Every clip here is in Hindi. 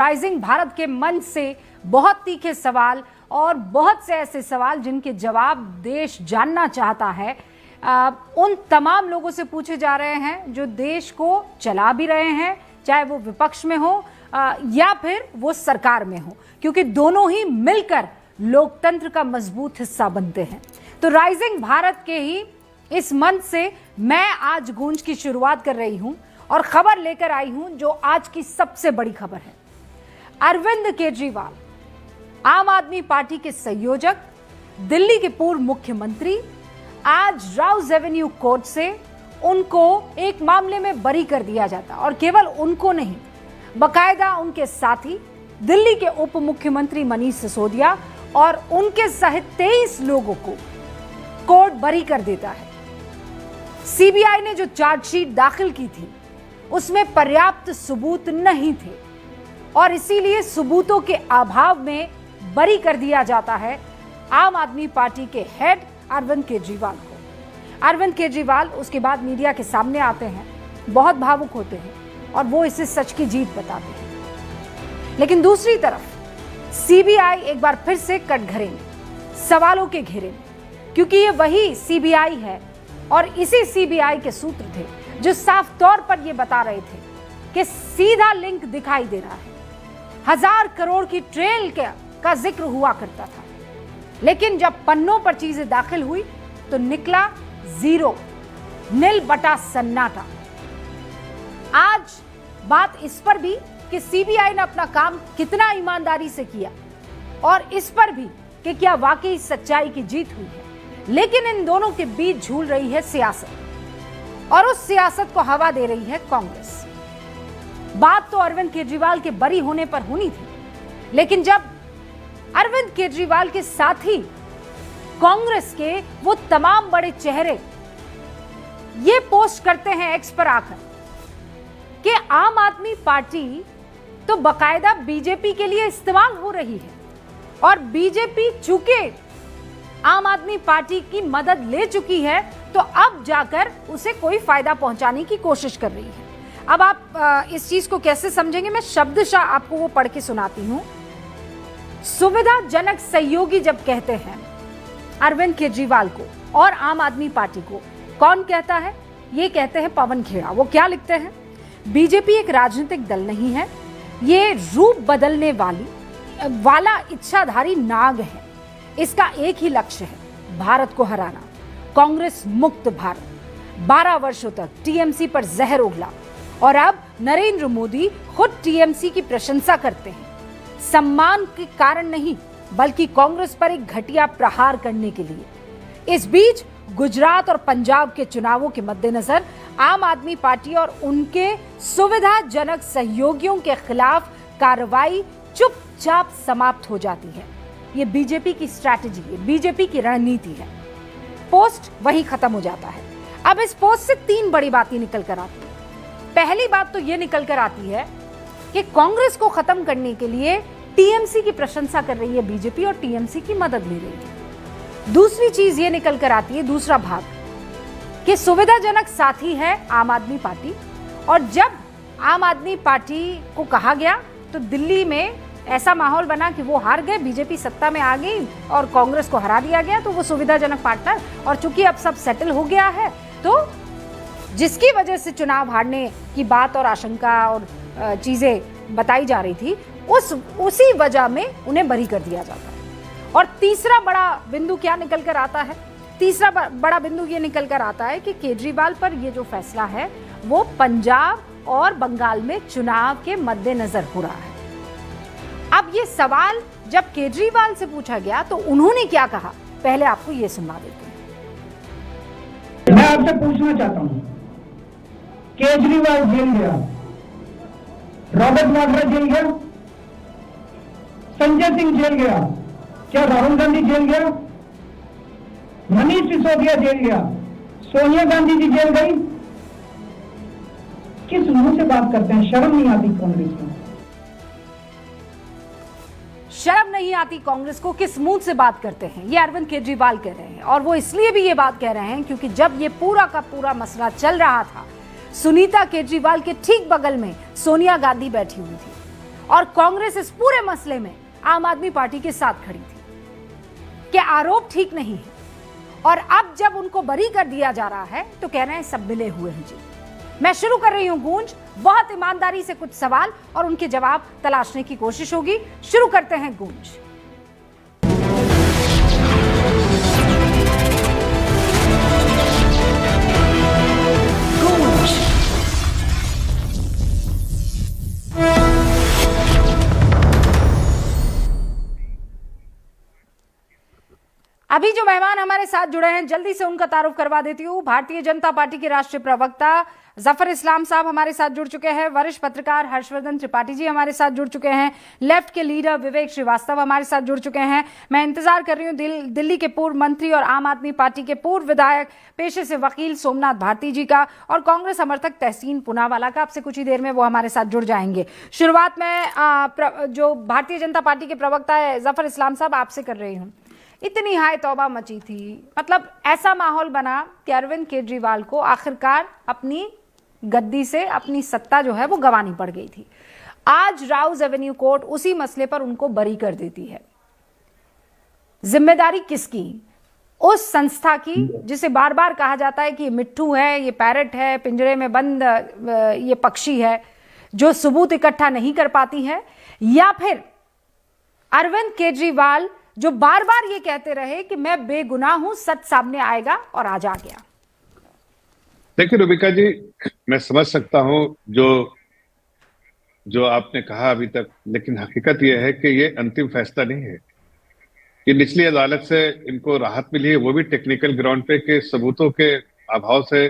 राइजिंग भारत के मंच से बहुत तीखे सवाल और बहुत से ऐसे सवाल जिनके जवाब देश जानना चाहता है उन तमाम लोगों से पूछे जा रहे हैं जो देश को चला भी रहे हैं, चाहे वो विपक्ष में हो या फिर वो सरकार में हो, क्योंकि दोनों ही मिलकर लोकतंत्र का मजबूत हिस्सा बनते हैं। तो राइजिंग भारत के ही इस मंच से मैं आज गूंज की शुरुआत कर रही हूं और खबर लेकर आई हूं जो आज की सबसे बड़ी खबर है। अरविंद केजरीवाल, आम आदमी पार्टी के संयोजक, दिल्ली के पूर्व मुख्यमंत्री, आज राउज एवेन्यू कोर्ट से उनको एक मामले में बरी कर दिया जाता और केवल उनको नहीं, बकायदा उनके साथी दिल्ली के उप मुख्यमंत्री मनीष सिसोदिया और उनके सहित 23 लोगों को कोर्ट बरी कर देता है। सीबीआई ने जो चार्जशीट दाखिल की थी उसमें पर्याप्त सबूत नहीं थे और इसीलिए सबूतों के अभाव में बरी कर दिया जाता है आम आदमी पार्टी के हेड अरविंद केजरीवाल को। अरविंद केजरीवाल उसके बाद मीडिया के सामने आते हैं, बहुत भावुक होते हैं और वो इसे सच की जीत बताते हैं। लेकिन दूसरी तरफ सीबीआई एक बार फिर से कटघरे में, सवालों के घेरे में, क्योंकि ये वही सीबीआई है और इसी सीबीआई के सूत्र थे जो साफ तौर पर ये बता रहे थे कि सीधा लिंक दिखाई दे रहा है। 1000 करोड़ की ट्रेल का जिक्र हुआ करता था, लेकिन जब पन्नों पर चीजें दाखिल हुई तो निकला जीरो, नील बटा सन्नाटा। आज बात इस पर भी कि सीबीआई ने अपना काम कितना ईमानदारी से किया और इस पर भी कि क्या वाकई सच्चाई की जीत हुई है। लेकिन इन दोनों के बीच झूल रही है सियासत और उस सियासत को हवा दे रही है कांग्रेस। बात तो अरविंद केजरीवाल के बरी होने पर होनी थी, लेकिन जब अरविंद केजरीवाल के साथी कांग्रेस के वो तमाम बड़े चेहरे ये पोस्ट करते हैं एक्स पर आकर कि आम आदमी पार्टी तो बकायदा बीजेपी के लिए इस्तेमाल हो रही है और बीजेपी चूंकि आम आदमी पार्टी की मदद ले चुकी है तो अब जाकर उसे कोई फायदा पहुंचाने की कोशिश कर रही है। अब आप इस चीज को कैसे समझेंगे, मैं शब्दशः आपको वो पढ़ के सुनाती हूं। सुविधाजनक सहयोगी जब कहते हैं अरविंद केजरीवाल को और आम आदमी पार्टी को, कौन कहता है? ये कहते हैं पवन खेड़ा। वो क्या लिखते हैं? बीजेपी एक राजनीतिक दल नहीं है, ये रूप बदलने वाला इच्छाधारी नाग है। इसका एक ही लक्ष्य है, भारत को हराना, कांग्रेस मुक्त भारत। 12 वर्षों तक टीएमसी पर जहर उगला और अब नरेंद्र मोदी खुद टीएमसी की प्रशंसा करते हैं, सम्मान के कारण नहीं बल्कि कांग्रेस पर एक घटिया प्रहार करने के लिए। इस बीच गुजरात और पंजाब के चुनावों के मद्देनजर आम आदमी पार्टी और उनके सुविधाजनक सहयोगियों के खिलाफ कार्रवाई चुपचाप समाप्त हो जाती है। ये बीजेपी की स्ट्रैटेजी है, बीजेपी की रणनीति है। पोस्ट वहीं खत्म हो जाता है। अब इस पोस्ट से 3 बड़ी बातें निकल कर आती है। पहली बात तो ये निकल कर आती है कि कांग्रेस को खत्म करने के लिए टीएमसी की प्रशंसा कर रही है बीजेपी और टीएमसी की मदद ले रही है। दूसरी चीज ये निकल कर आती है, दूसरा भाग, कि सुविधाजनक साथी है आम आदमी पार्टी और जब आम आदमी पार्टी को कहा गया तो दिल्ली में ऐसा माहौल बना कि वो हार गए, बीजेपी सत्ता में आ गई और कांग्रेस को हरा दिया गया, तो वो सुविधाजनक पार्टनर। और चूंकि अब सब सेटल हो गया है तो जिसकी वजह से चुनाव हारने की बात और आशंका और चीजें बताई जा रही थी, उसी वजह में उन्हें बरी कर दिया जाता है। और तीसरा बड़ा बिंदु क्या निकल कर आता है? तीसरा बड़ा बिंदु ये निकल कर आता है कि केजरीवाल पर ये जो फैसला है वो पंजाब और बंगाल में चुनाव के मद्देनजर हो रहा है। अब ये सवाल जब केजरीवाल से पूछा गया तो उन्होंने क्या कहा, पहले आपको ये सुनवा देते हैं। मैं आपसे पूछना चाहता हूं, केजरीवाल जेल गया, रॉबर्ट वाड्रा जेल गया, संजय सिंह जेल गया, क्या राहुल गांधी जेल गया, मनीष सिसोदिया जेल गया, सोनिया गांधी जी जेल गई? किस मुंह से बात करते हैं? शर्म नहीं आती कांग्रेस को? शर्म नहीं आती कांग्रेस को? किस मुंह से बात करते हैं? ये अरविंद केजरीवाल कह रहे हैं और वो इसलिए भी ये बात कह रहे हैं क्योंकि जब ये पूरा का पूरा मसला चल रहा था, सुनीता केजरीवाल के ठीक बगल में सोनिया गांधी बैठी हुई थी और कांग्रेस इस पूरे मसले में आम आदमी पार्टी के साथ खड़ी थी कि आरोप ठीक नहीं है। और अब जब उनको बरी कर दिया जा रहा है तो कह रहे हैं सब मिले हुए हैं जी। मैं शुरू कर रही हूं गूंज, बहुत ईमानदारी से कुछ सवाल और उनके जवाब तलाशने की कोशिश होगी। शुरू करते हैं गूंज। अभी जो मेहमान हमारे साथ जुड़े हैं जल्दी से उनका तारुफ करवा देती हूँ। भारतीय जनता पार्टी के राष्ट्रीय प्रवक्ता जफर इस्लाम साहब हमारे साथ जुड़ चुके हैं। वरिष्ठ पत्रकार हर्षवर्धन त्रिपाठी जी हमारे साथ जुड़ चुके हैं। लेफ्ट के लीडर विवेक श्रीवास्तव हमारे साथ जुड़ चुके हैं। मैं इंतजार कर रही हूँ दिल्ली के पूर्व मंत्री और आम आदमी पार्टी के पूर्व विधायक पेशे से वकील सोमनाथ भारती जी का और कांग्रेस समर्थक तहसीन पूनावाला का। आपसे कुछ ही देर में वो हमारे साथ जुड़ जाएंगे। शुरुआत में जो भारतीय जनता पार्टी के प्रवक्ता है जफर इस्लाम साहब आपसे कर रही हूँ। इतनी हाय तौबा मची थी, मतलब ऐसा माहौल बना कि अरविंद केजरीवाल को आखिरकार अपनी गद्दी से अपनी सत्ता जो है वो गंवानी पड़ गई थी। आज राउज एवेन्यू कोर्ट उसी मसले पर उनको बरी कर देती है। जिम्मेदारी किसकी? उस संस्था की जिसे बार बार कहा जाता है कि ये मिट्ठू है, ये पैरट है, पिंजरे में बंद ये पक्षी है जो सबूत इकट्ठा नहीं कर पाती है, या फिर अरविंद केजरीवाल जो बार बार ये कहते रहे कि मैं बेगुनाह हूं, सच सामने आएगा और आज आ गया। देखिए रुबिका जी, मैं समझ सकता हूं जो आपने कहा अभी तक, लेकिन हकीकत यह है कि ये अंतिम फैसला नहीं है। ये निचली अदालत से इनको राहत मिली है, वो भी टेक्निकल ग्राउंड पे के सबूतों के अभाव से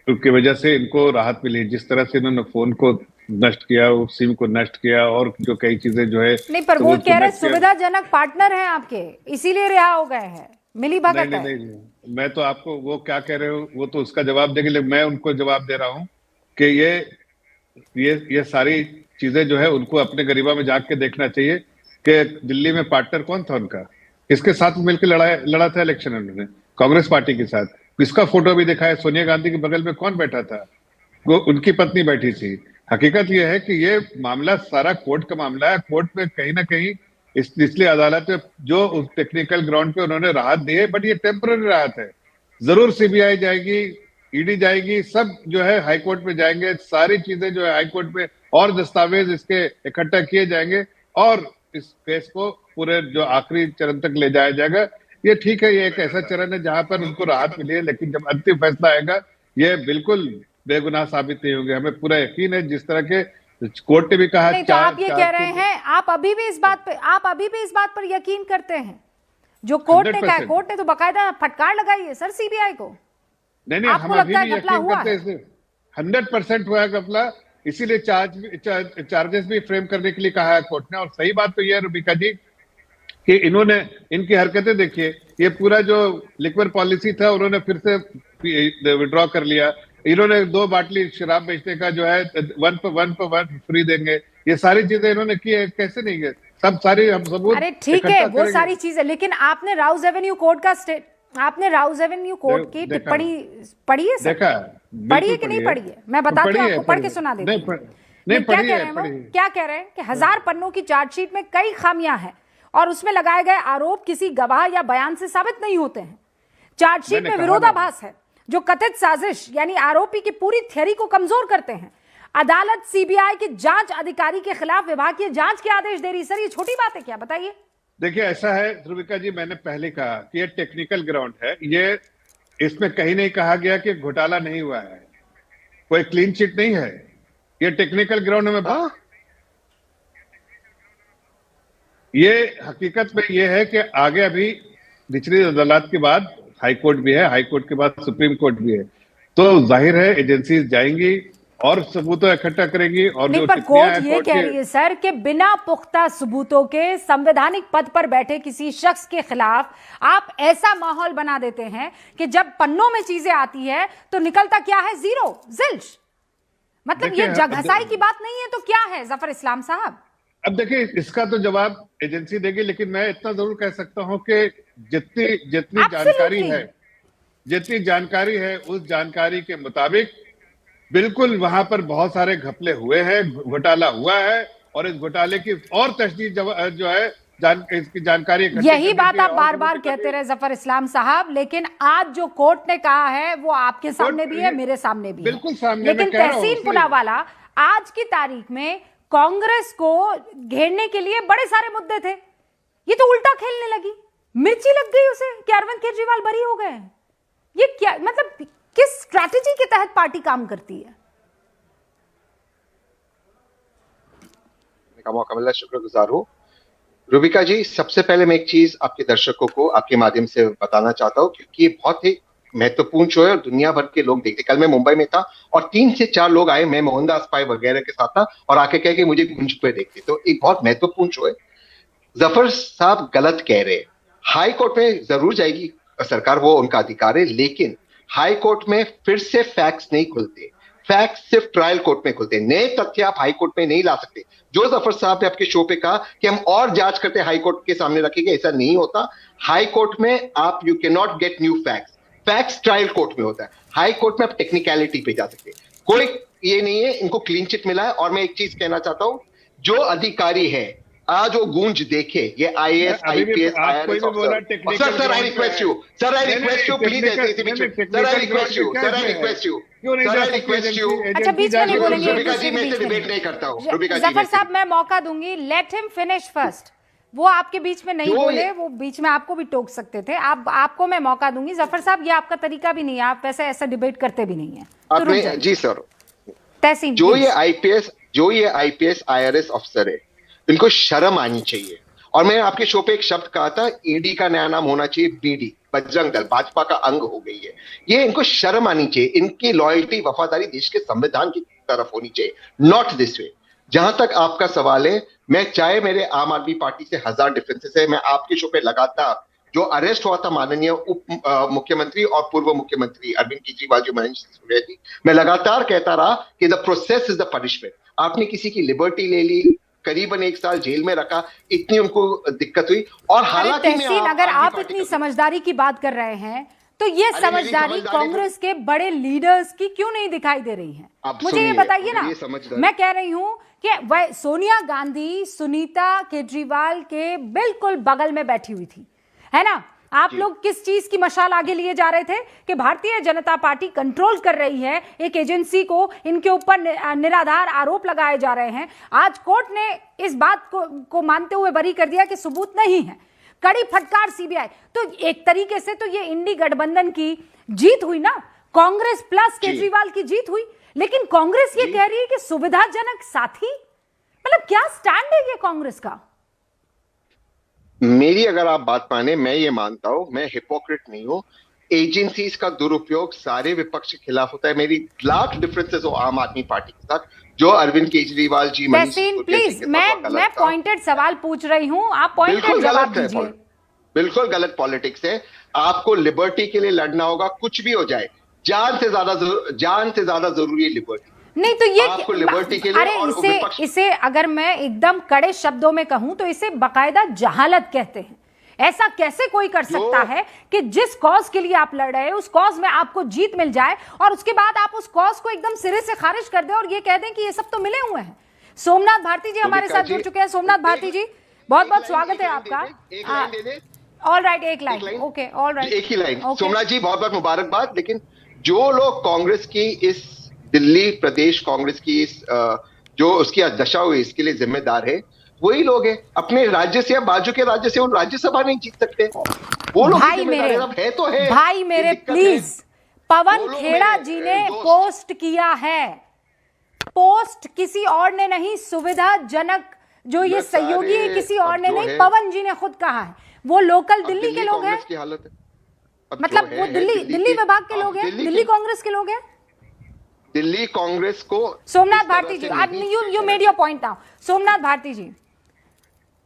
की वजह से इनको राहत मिली है। जिस तरह से इन्होंने फोन को नष्ट किया, सिम को नष्ट किया और जो कई चीजें जो है नहीं, पर वो कह रहे सुविधाजनक पार्टनर हैं आपके, इसीलिए रिहा हो गए हैं, मिली भगत नहीं, नहीं, नहीं, मैं तो आपको वो क्या कह रहे हो वो तो उसका जवाब देंगे, लेकिन मैं उनको जवाब दे रहा हूं कि ये सारी चीजें जो है उनको अपने गरिमा में जाग के देखना चाहिए कि दिल्ली में पार्टनर कौन था उनका, किसके साथ मिलकर लड़ा था इलेक्शन उन्होंने, कांग्रेस पार्टी के साथ। किसका फोटो भी दिखा है, सोनिया गांधी के बगल में कौन बैठा था? वो उनकी पत्नी बैठी थी। हकीकत यह है कि ये मामला सारा कोर्ट का मामला है। कोर्ट में कहीं ना कहीं इसलिए अदालत में जो टेक्निकल ग्राउंड पे उन्होंने राहत दी है, बट ये टेम्पररी राहत है। जरूर सीबीआई जाएगी, ईडी जाएगी, सब जो है हाई कोर्ट में जाएंगे, सारी चीजें जो है हाई कोर्ट में और दस्तावेज इसके इकट्ठा किए जाएंगे और इस केस को पूरे जो आखिरी चरण तक ले जाया जाएगा। ये ठीक है, ये एक ऐसा चरण है जहां पर उनको राहत मिली है, लेकिन जब अंतिम फैसला आएगा ये बिल्कुल बेगुनाह साबित नहीं होंगे। हमें पूरा यकीन है, जिस तरह के कोर्ट ने भी कहा। नहीं, तो आप ये कह रहे हैं, आप अभी भी इस बात पर यकीन करते हैं जो कोर्ट ने कहा? कोर्ट ने तो बाकायदा फटकार लगाई है सर सीबीआई को। नहीं, हम अभी भी यकीन करते हैं 100% हुआ है घपला, इसीलिए चार्जेस भी फ्रेम करने के लिए कहा है कोर्ट ने। और सही बात तो यह है रुबिका जी कि इनकी हरकतें देखिए, ये पूरा जो लिक्विड पॉलिसी था उन्होंने फिर से विड्रॉ कर लिया। इन्होंने 2 बाटली शराब बेचने का जो है 1 पर 1 फ्री देंगे, ये सारी चीजें इन्होंने की है, कैसे नहीं है? सब सारी हम सबूत। अरे ठीक है वो सारी चीजें, लेकिन आपने राउज एवेन्यू कोर्ट की टिप्पणी पढ़ी है सर? पढ़ी है कि नहीं पढ़ी है? मैं बताती हूँ आपको, पढ़ के सुना देती हूँ। क्या कह रहे हैं कि 1000 पन्नों की चार्जशीट में कई खामियां हैं और उसमें लगाए गए आरोप किसी गवाह या बयान से साबित नहीं होते हैं। चार्जशीट में विरोधाभास है जो कथित साजिश यानी आरोपी की पूरी थ्योरी को कमजोर करते हैं। अदालत सीबीआई के जांच अधिकारी के खिलाफ विभागीय जांच के आदेश दे रही। सर ये छोटी बात है क्या? बताइए। देखिए ऐसा है रुबिका जी, मैंने पहले कहा कि ये टेक्निकल ग्राउंड है, ये इसमें कहीं नहीं कहा गया कि घोटाला नहीं हुआ है, कोई क्लीन चिट नहीं है, ये टेक्निकल ग्राउंड में। ये हकीकत में ये है कि आगे अभी निचली अदालत के बाद हाई कोर्ट भी है, हाई कोर्ट के बाद सुप्रीम कोर्ट भी है, तो जाहिर है एजेंसीज जाएंगी और सबूत इकट्ठा करेंगी। और नहीं, पर कोर्ट ये कह रही है सर कि बिना पुख्ता सबूतों के संवैधानिक पद पर बैठे किसी शख्स के खिलाफ आप ऐसा माहौल बना देते हैं कि जब पन्नों में चीजें आती है तो निकलता क्या है? जीरो, जिल्श। मतलब ये जगहसाई की बात नहीं है तो क्या है जफर इस्लाम साहब? अब देखिए इसका तो जवाब एजेंसी देगी, लेकिन मैं इतना जरूर कह सकता हूं कि जितनी जानकारी है उस जानकारी के मुताबिक बिल्कुल वहां पर बहुत सारे घपले हुए हैं, घोटाला हुआ है और इस घोटाले की और तशदीद जो है इसकी जानकारी इकट्ठी यही करने बात की आप और बार लोगों बार को कहते रहे जफर इस्लाम साहब, लेकिन आज जो कोर्ट ने कहा है वो आपके सामने भी है, मेरे सामने भी है। बिल्कुल सामने, लेकिन मैं कह रहा हूं, तहसीन इसलिए पूनावाला, आज की तारीख में कांग्रेस को घेरने के लिए बड़े सारे मुद्दे थे, ये तो उल्टा खेलने लगी, मिर्ची लग गई उसे कि अरविंद केजरीवाल बरी हो गए। ये क्या मतलब, किस स्ट्रैटेजी के तहत पार्टी काम करती है? का मौका मिला, शुक्रगुजार हूँ। रूबिका जी, सबसे पहले मैं एक चीज आपके दर्शकों को आपके माध्यम से बताना चाहता हूँ, क्योंकि ये बहुत ही महत्वपूर्ण शो है और दुनिया भर के लोग देखते। कल मैं मुंबई में था और 3 से 4 लोग आए, मैं मोहनदास पाई वगैरह के साथ था, और आके कहे कि मुझे गुंज पे देखते। तो एक बहुत महत्वपूर्ण शो है। जफर साहब गलत कह रहे हैं। हाई कोर्ट में जरूर जाएगी सरकार, वो उनका अधिकार है, लेकिन हाई कोर्ट में फिर से फैक्ट्स नहीं खुलते। फैक्ट्स सिर्फ ट्रायल कोर्ट में खुलते हैं। नए तथ्य आप हाई कोर्ट में नहीं ला सकते। जो जफर साहब ने आपके शो पे कहा कि हम और जांच करते हाई कोर्ट के सामने रखेंगे, ऐसा नहीं होता। हाई कोर्ट में आप you can not get new facts. Facts trial court में होता है, हाई कोर्ट में आप टेक्निकलिटी पे जा सकते हैं। कोई ये नहीं है, इनको क्लीन चिट मिला है। और मैं एक चीज कहना चाहता हूं, जो अधिकारी है आज वो गूंज देखे, ये IAS IPS IRS officer. Sir I request you, sir I request you, please ऐसे बीच में, sir I request you, sir I request you, sir I request you. अच्छा, बीच में नहीं बोलेंगे, रूबिका जी मैं डिबेट नहीं करता हूं। रूबिका जी, जफर साहब मैं मौका दूंगी, लेट हिम फिनिश फर्स्ट। वो आपके बीच में नहीं बोले, वो बीच में आपको भी टोक सकते थे। आपको मैं मौका दूंगी। जफर साहब, ये आपका तरीका भी नहीं है, आप वैसे ऐसा डिबेट करते भी नहीं है। आपने जी सर, तहसीन, जो ये आईपीएस आईआरएस अफसर है, इनको शर्म आनी चाहिए। और मैं आपके शो पे एक शब्द कहा था, ईडी का नया नाम होना चाहिए बीडी, बजरंग दल, भाजपा का अंग हो गई है। ये इनको शर्म आनी चाहिए। इनकी लॉयल्टी, वफादारी देश के संविधान की तरफ होनी चाहिए, नॉट दिस वे। जहां तक आपका सवाल है, मैं चाहे मेरे आम आदमी पार्टी से 1000 डिफरेंसेस है, मैं आपके शो पे लगातार जो अरेस्ट हुआ था माननीय उप मुख्यमंत्री और पूर्व मुख्यमंत्री अरविंद केजरीवाल जी, मनीष सिसोदिया जी, मैं लगातार कहता रहा कि the process is the punishment. आपने किसी की लिबर्टी ले ली, करीबन 1 साल जेल में रखा, इतनी उनको दिक्कत हुई। और हालांकि तहसीन, अगर आप इतनी समझदारी की बात कर रहे हैं तो ये समझदारी कांग्रेस के बड़े लीडर्स की क्यों नहीं दिखाई दे रही है? मुझे ये बताइए ना। मैं कह रही हूं कि वह सोनिया गांधी सुनीता केजरीवाल के बिल्कुल बगल में बैठी हुई थी, है ना? आप लोग किस चीज की मशाल आगे लिए जा रहे थे कि भारतीय जनता पार्टी कंट्रोल कर रही है एक एजेंसी को, इनके ऊपर निराधार आरोप लगाए जा रहे हैं। आज कोर्ट ने इस बात को मानते हुए बरी कर दिया कि सबूत नहीं है। कड़ी फटकार सीबीआई। तो एक तरीके से तो ये इंडी गठबंधन की जीत हुई ना, कांग्रेस प्लस केजरीवाल की जीत हुई। लेकिन कांग्रेस ये कह रही है कि सुविधाजनक साथी, मतलब क्या स्टैंड है ये कांग्रेस का? मेरी अगर आप बात माने, मैं ये मानता हूं, मैं हिपोक्रेट नहीं हूं। एजेंसीज का दुरुपयोग सारे विपक्ष के खिलाफ होता है। मेरी लाख डिफरेंसेस हो आम आदमी पार्टी के साथ, जो अरविंद केजरीवाल जी, तहसीन प्लीज, मैं पॉइंटेड सवाल पूछ रही हूं, आप पॉइंटेड जवाब दीजिए। बिल्कुल गलत पॉलिटिक्स है। आपको लिबर्टी के लिए लड़ना होगा, कुछ भी हो जाए। जान से ज्यादा जरूरी है लिबर्टी। नहीं तो ये आपको लिबर्टी के लिए, अरे इसे अगर मैं एकदम कड़े शब्दों में कहूं तो इसे बाकायदा जहालत कहते हैं। ऐसा कैसे कोई कर सकता है कि जिस कॉज के लिए आप लड़ रहे हैं उस कॉज में आपको जीत मिल जाए और उसके बाद आप उस कॉज को एकदम सिरे से खारिज कर दें और ये कह दें कि ये सब तो मिले हुए हैं। सोमनाथ भारती जी हमारे साथ जुड़ चुके हैं। सोमनाथ भारती जी, बहुत बहुत स्वागत है आपका। ऑल राइट, एक लाइन, ओके, ऑल राइट, एक ही लाइन। सोमनाथ जी, बहुत बहुत मुबारकबाद। लेकिन जो लोग कांग्रेस की इस दिल्ली प्रदेश कांग्रेस की इस जो उसकी दशा हुई, इसके लिए जिम्मेदार है, वही लोग हैं। अपने राज्य से या बाजू के राज्य से वो राज्यसभा नहीं जीत सकते, वो लोग भाई मेरे, है तो है। भाई मेरे प्लीज, पवन खेड़ा जी ने पोस्ट किया है, पोस्ट किसी और ने नहीं, सुविधाजनक जो ये सहयोगी है किसी और ने नहीं, पवन जी ने खुद कहा है। वो लोकल दिल्ली के लोग हैं, मतलब वो दिल्ली विभाग के लोग हैं, दिल्ली कांग्रेस के लोग हैं। दिल्ली कांग्रेस को Somnath Bharti ji, you made your point now. Somnath Bharti ji,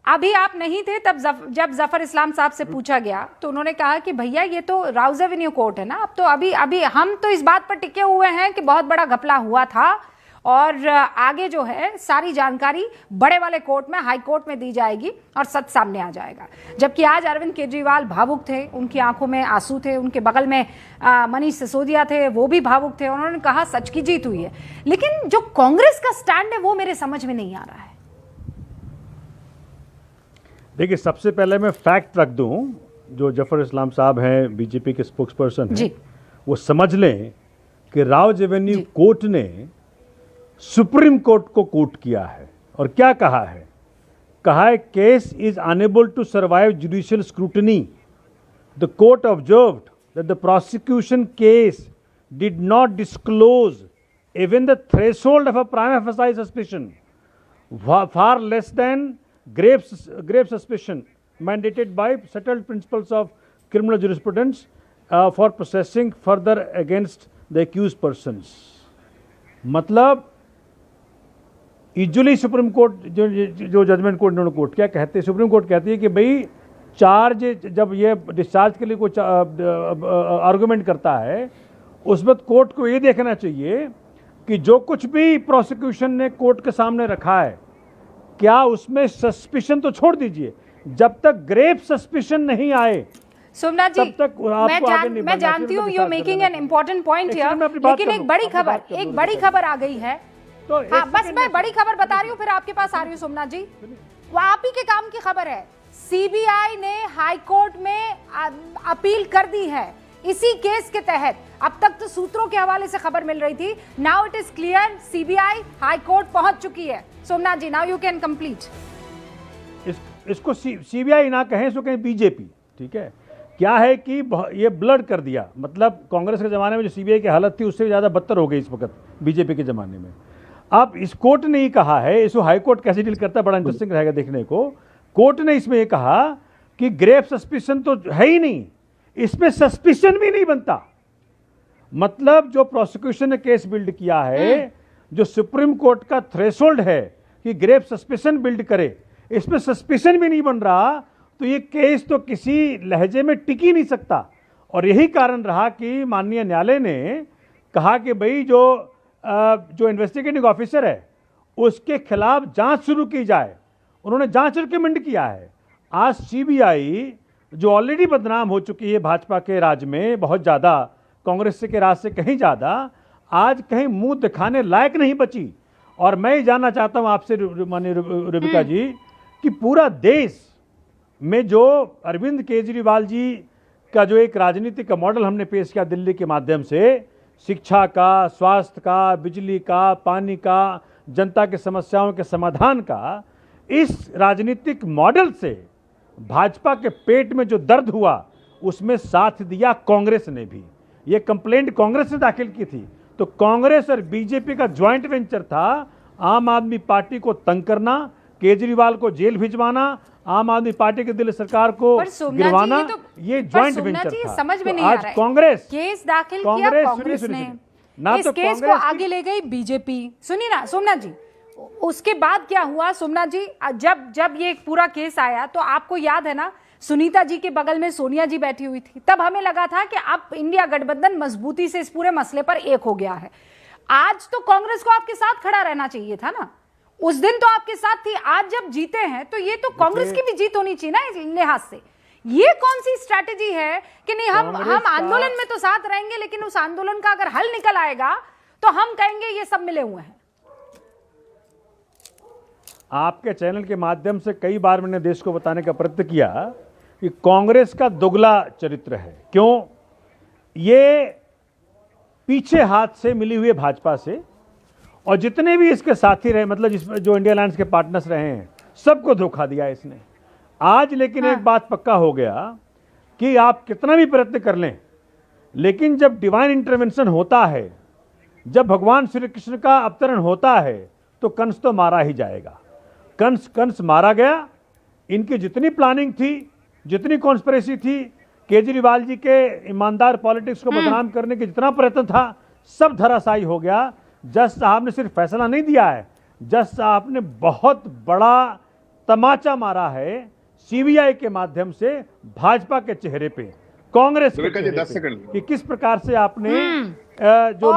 अभी आप नहीं थे तब जब जफर इस्लाम साहब से पूछा गया तो उन्होंने कहा कि भैया ये तो राउज एवेन्यू कोर्ट है ना, अब तो अभी हम तो इस बात पर टिके हुए हैं कि बहुत बड़ा घपला हुआ था और आगे जो है सारी जानकारी बड़े वाले कोर्ट में, हाई कोर्ट में दी जाएगी और सच सामने आ जाएगा। जबकि आज अरविंद केजरीवाल भावुक थे, उनकी आंखों में आंसू थे, उनके बगल में मनीष सिसोदिया थे, वो भी भावुक थे, उन्होंने कहा सच की जीत हुई है। लेकिन जो कांग्रेस का स्टैंड है वो मेरे समझ में नहीं आ रहा है। देखिए, सबसे पहले मैं फैक्ट रख दूं, जो जफर इस्लाम साहब हैं बीजेपी के स्पोक्स पर्सन हैं, जी। वो समझ लें कि राव जेवेन्यू कोर्ट ने सुप्रीम कोर्ट को कोट किया है और क्या कहा है? कहा है case is unable to survive judicial scrutiny. The court observed that the prosecution case did not disclose even the threshold of a prima facie suspicion, far less than grave suspicion mandated by settled principles of criminal jurisprudence for processing further against the accused persons. मतलब यूजुअली सुप्रीम कोर्ट जो जजमेंट कोर्ट इन्होंने कोर्ट क्या कहते हैं, सुप्रीम कोर्ट कहती है कि भाई चार्ज जब ये डिस्चार्ज के लिए कोई आर्गूमेंट करता है, उस वक्त कोर्ट को ये देखना चाहिए कि जो कुछ भी प्रोसिक्यूशन ने कोर्ट के सामने रखा है, क्या उसमें सस्पिशन तो छोड़ दीजिए, जब तक ग्रेव सस्पिशन नहीं आए सोमनाथ जी, तब तक आपको आगे नहीं मैं जानती हूँ you making an important point here, लेकिन एक बड़ी खबर आ गई है। तो हाँ, बस मैं बड़ी खबर बता रही हूँ, फिर आपके पास आ रही हूँ सोमनाथ जी। वो आप ही के काम की खबर है। सीबीआई ने हाई कोर्ट में अपील कर दी है इसी केस के तहत। अब तक तो सूत्रों के हवाले से खबर मिल रही थी, now it is clear, CBI high court पहुंच चुकी है। सोमनाथ जी, नाउ यू कैन कंप्लीट। इसको सीबीआई ना कहें, इसको कहें बीजेपी, ठीक है? क्या है कि ये ब्लड कर दिया, मतलब कांग्रेस के ज़माने में जो सीबीआई की हालत थी उससे ज़्यादा बदतर हो गई इस वक्त बीजेपी के ज़माने में। अब इस कोर्ट ने ही कहा है, इसको हाई कोर्ट कैसे डील करता है बड़ा इंटरेस्टिंग रहेगा देखने को। कोर्ट ने इसमें ये कहा कि ग्रेव सस्पिशन तो है ही नहीं, इसमें सस्पिशन भी नहीं बनता। मतलब जो प्रोसिक्यूशन ने केस बिल्ड किया है, जो सुप्रीम कोर्ट का थ्रेशोल्ड है कि ग्रेव सस्पिशन बिल्ड करे, इसमें सस्पिशन भी नहीं बन रहा, तो ये केस तो किसी लहजे में टिक ही नहीं सकता। और यही कारण रहा कि माननीय न्यायालय ने कहा कि भाई जो इन्वेस्टिगेटिंग ऑफिसर है उसके खिलाफ जांच शुरू की जाए। उन्होंने जांच रिकमेंड किया है। आज सीबीआई जो ऑलरेडी बदनाम हो चुकी है भाजपा के राज में बहुत ज़्यादा, कांग्रेस के राज से कहीं ज़्यादा, आज कहीं मुंह दिखाने लायक नहीं बची। और मैं ये जानना चाहता हूँ आपसे माननीय रूबिका जी कि पूरा देश में जो अरविंद केजरीवाल जी का जो एक राजनीति का मॉडल हमने पेश किया दिल्ली के माध्यम से, शिक्षा का, स्वास्थ्य का, बिजली का, पानी का, जनता के समस्याओं के समाधान का, इस राजनीतिक मॉडल से भाजपा के पेट में जो दर्द हुआ उसमें साथ दिया कांग्रेस ने भी। ये कंप्लेंट कांग्रेस ने दाखिल की थी। तो कांग्रेस और बीजेपी का ज्वाइंट वेंचर था आम आदमी पार्टी को तंग करना, केजरीवाल को जेल भिजवाना, आम आदमी पार्टी की दिल्ली सरकार को गिरवाना। ये ज्वाइंट वेंचर था। समझ में नहीं आ रहा है। कांग्रेस केस दाखिल किया कांग्रेस ने, इस केस को आगे ले गई बीजेपी। सुनिए ना सोमनाथ जी, उसके बाद क्या हुआ सोमनाथ जी? जब ये पूरा केस आया तो आपको याद है ना, सुनीता जी के बगल में सोनिया जी बैठी हुई थी। तब हमें लगा था कि अब इंडिया गठबंधन मजबूती से इस पूरे मसले पर एक हो गया है। आज तो कांग्रेस को आपके साथ खड़ा रहना चाहिए था ना, उस दिन तो आपके साथ थी। आज जब जीते हैं तो ये तो कांग्रेस की भी जीत होनी चाहिए ना इस लिहाज से। ये कौन सी स्ट्रैटेजी है कि नहीं हम आंदोलन में तो साथ रहेंगे, लेकिन उस आंदोलन का अगर हल निकल आएगा तो हम कहेंगे ये सब मिले हुए हैं। आपके चैनल के माध्यम से कई बार मैंने देश को बताने का प्रयत्न किया कि कांग्रेस का दोगला चरित्र है। क्यों? ये पीछे हाथ से मिली हुई भाजपा से, और जितने भी इसके साथी रहे, मतलब जिसमें जो इंडिया अलायंस के पार्टनर्स रहे हैं, सबको धोखा दिया इसने। आज लेकिन एक बात पक्का हो गया कि आप कितना भी प्रयत्न कर लें, लेकिन जब डिवाइन इंटरवेंशन होता है, जब भगवान श्री कृष्ण का अवतरण होता है, तो कंस तो मारा ही जाएगा। कंस मारा गया। इनकी जितनी प्लानिंग थी, जितनी कॉन्स्पिरेसी थी, केजरीवाल जी के ईमानदार पॉलिटिक्स को बदनाम करने की जितना प्रयत्न था, सब धराशायी हो गया। जज साहब ने सिर्फ फैसला नहीं दिया है, जज साहब ने बहुत बड़ा तमाचा मारा है सीबीआई के माध्यम से भाजपा के चेहरे पे, कांग्रेस के चेहरे पे, कि किस प्रकार से आपने जो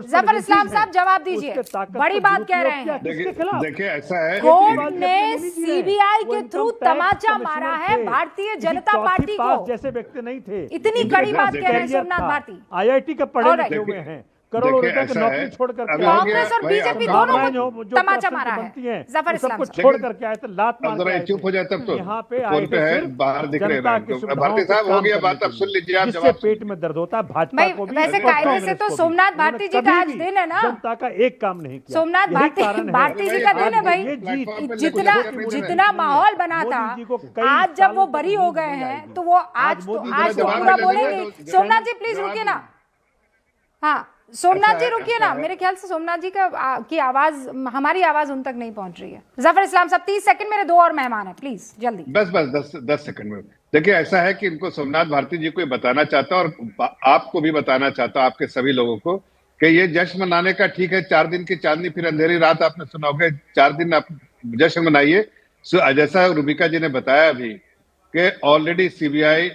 जफर इस्लाम साहब जवाब दीजिए, बड़ी बात कह रहे हैं। देखिए ऐसा है, कोर्ट ने सीबीआई के थ्रू तमाचा मारा है भारतीय जनता पार्टी को। जैसे व्यक्ति नहीं थे। इतनी कड़ी बात कह रहे हैं सोमनाथ भारती। IIT का पढ़े लिखे हुए हैं, करोड़ों देखिए, रुपए की ऐसा नौकरी है, छोड़ करके अभी हो आए। गया, कांग्रेस और भाई, बीजेपी अब दोनों भावनाएं को जो तमाचा परसेंट मारा है। बनती हैं, जफर वो सब इस्लाम कुछ साहब। छोड़ करके आए थे, लात अब मार जरा के ये आए चुप थे। हो जाए तब तो यहाँ पे फोन आए पे थे है, सिर्फ बाहर दिख रहे हैं जनता मैम। की तो सुविधाओं भारती को साहब हो काम गया करने बात, के अब सुन लिए, लीजिए आप जिससे जवाब पेट सुनिए। में दर्द होता है भाजपा भाई, को भी वैसे और कायदे से कांग्रेस तो को भी। सोमनाथ उन्होंने भारती जी का कभी आज भी दिन है ना। जनता का एक काम नहीं किया। सोमनाथ यही भारती कारण है। भारती जी का आज दिन है भाई। ये जीत जितना जितना माहौल बना था, मोदी जी को कई आज जब वो सालों तक बरी हो नींद गए नहीं हैं आएगी। तो वो आज मोदी जी आज का तो जवाब पूरा दे बोलेंगे। दीजिए, सोमनाथ जी प्लीज जवाब रुकिए ना। दीजिए। हाँ, सोमनाथ जी ऐसा रुकिए ना। है। मेरे ख्याल से सोमनाथ जी की आवाज, हमारी आवाज उन तक नहीं पहुंच रही है। जफर इस्लाम साहब 30 सेकंड, मेरे दो और मेहमान हैं, प्लीज जल्दी। बस 10 सेकंड में। देखिए, ऐसा है कि इनको सोमनाथ भारती जी को ये बताना चाहता हूं और आपको भी बताना चाहता हूं, आपके सभी लोगों को, कि ये जश्न मनाने का ठीक है, 4 दिन की चांदनी फिर अंधेरी रात, आपने सुना होगा, 4 दिन आप जश्न मनाइए। जैसा रूबिका जी ने बताया अभी कि ऑलरेडी सीबीआई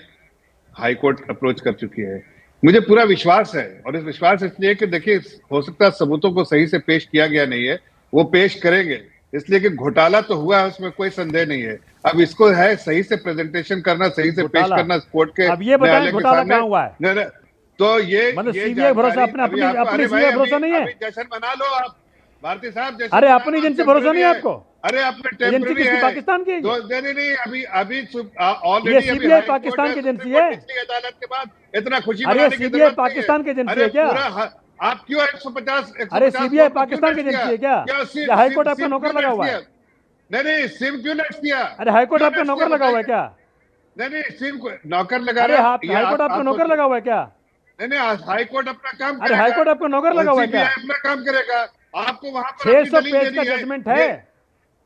हाईकोर्ट अप्रोच कर चुकी है। मुझे पूरा विश्वास है, और इस विश्वास इसलिए कि देखिए, हो सकता है सबूतों को सही से पेश किया गया नहीं है, वो पेश करेंगे, इसलिए कि घोटाला तो हुआ है, उसमें कोई संदेह नहीं है। अब इसको है सही से प्रेजेंटेशन करना, सही से पेश करना कोर्ट के अब ये बताएं, न्यायालय के घोटाला सामने। कहाँ हुआ है? नहीं, तो ये मतलब ये सीबीआई भरोसा जानकारी अपने अभी आपको- अपनी अरे भाई, सीबीआई भरोसा अभी- नहीं है? अभी जश्न मना लो आप भारती साहब। जश्न अरे मना अपनी लो, एजेंसी आपका भरोसा नहीं है temporary आपको? अरे अपने एजेंसी टेम्पररी किसकी? है। पाकिस्तान की है ये? नहीं, अभी ऑलरेडी ये सीबीआई पाकिस्तान की एजेंसी है? पिछली अदालत के बाद इतना खुशी अरे मनाने की सीबीआई जरूरत नहीं पाकिस्तान की एजेंसी अरे है क्या? आप क्यों 150 अरे सीबीआई पाकिस्तान की एजेंसी है क्या? या हाईकोर्ट आपका नौकर लगा हुआ है? नहीं, सिम क्यों नष्ट किया? अरे हाईकोर्ट आपका नौकर लगा हुआ है क्या? नहीं, सिम को नौकर लगा अरे रहा है। हाईकोर्ट आपका नौकर लगा हुआ है क्या? नहीं, हाईकोर्ट अपना काम अरे करेगा। हाईकोर्ट आपका नौकर लगा हुआ है क्या? CBI अपना काम करेगा। आपको वहां पर 600 अपनी पेज दलील का देनी जजमेंट है।